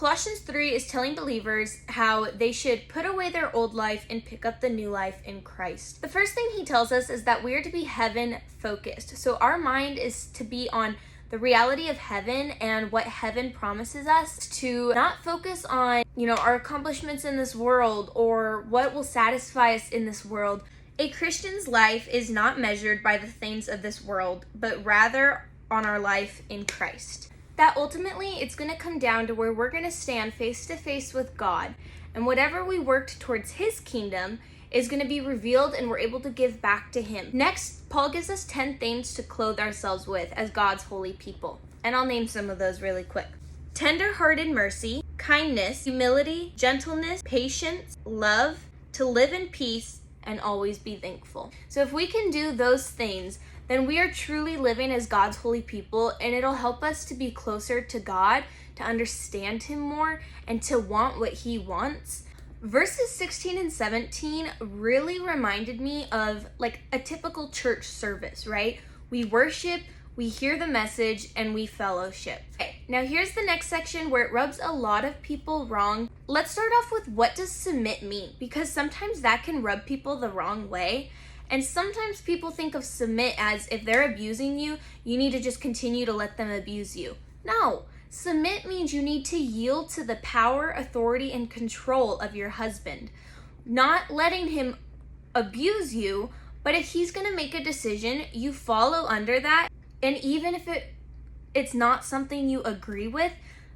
Colossians 3 is telling believers how they should put away their old life and pick up the new life in Christ. The first thing he tells us is that we are to be heaven focused. So our mind is to be on the reality of heaven and what heaven promises us, to not focus on, our accomplishments in this world or what will satisfy us in this world. A Christian's life is not measured by the things of this world, but rather on our life in Christ. That ultimately it's going to come down to where we're going to stand face to face with God, and whatever we worked towards his kingdom is going to be revealed and we're able to give back to him. Next, Paul gives us 10 things to clothe ourselves with as God's holy people. And I'll name some of those really quick. Tender-hearted mercy, kindness, humility, gentleness, patience, love, to live in peace, and always be thankful. So if we can do those things, then we are truly living as God's holy people, and it'll help us to be closer to God, to understand him more, and to want what he wants. Verses 16 and 17 really reminded me of like a typical church service, right? We worship, we hear the message, and we fellowship. Okay, now here's the next section where it rubs a lot of people wrong. Let's start off with, what does submit mean? Because sometimes that can rub people the wrong way. And sometimes people think of submit as if they're abusing you, you need to just continue to let them abuse you. No. Submit means you need to yield to the power, authority, and control of your husband. Not letting him abuse you, but if he's going to make a decision, you follow under that. And even if it's not something you agree with,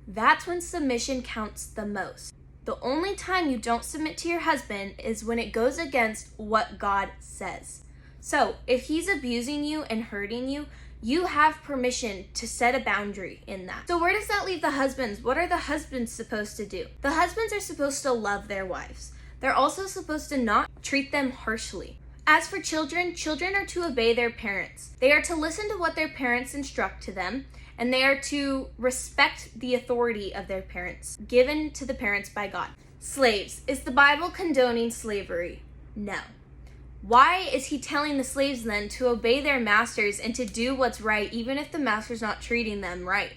that's when submission counts the most. The only time you don't submit to your husband is when it goes against what God says. So if he's abusing you and hurting you, you have permission to set a boundary in that. So where does that leave the husbands? What are the husbands supposed to do? The husbands are supposed to love their wives. They're also supposed to not treat them harshly. As for children, children are to obey their parents. They are to listen to what their parents instruct to them, and they are to respect the authority of their parents, given to the parents by God. Slaves, is the Bible condoning slavery? No. Why is he telling the slaves then to obey their masters and to do what's right, even if the master's not treating them right?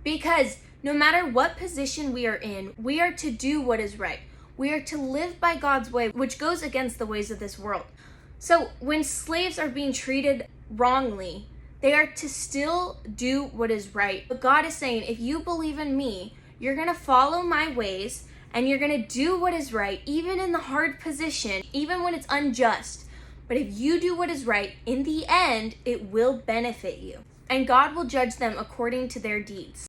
Because no matter what position we are in, we are to do what is right. We are to live by God's way, which goes against the ways of this world. So when slaves are being treated wrongly, they are to still do what is right. But God is saying, if you believe in me, you're going to follow my ways, and you're going to do what is right, even in the hard position, even when it's unjust. But if you do what is right, in the end, it will benefit you. And God will judge them according to their deeds.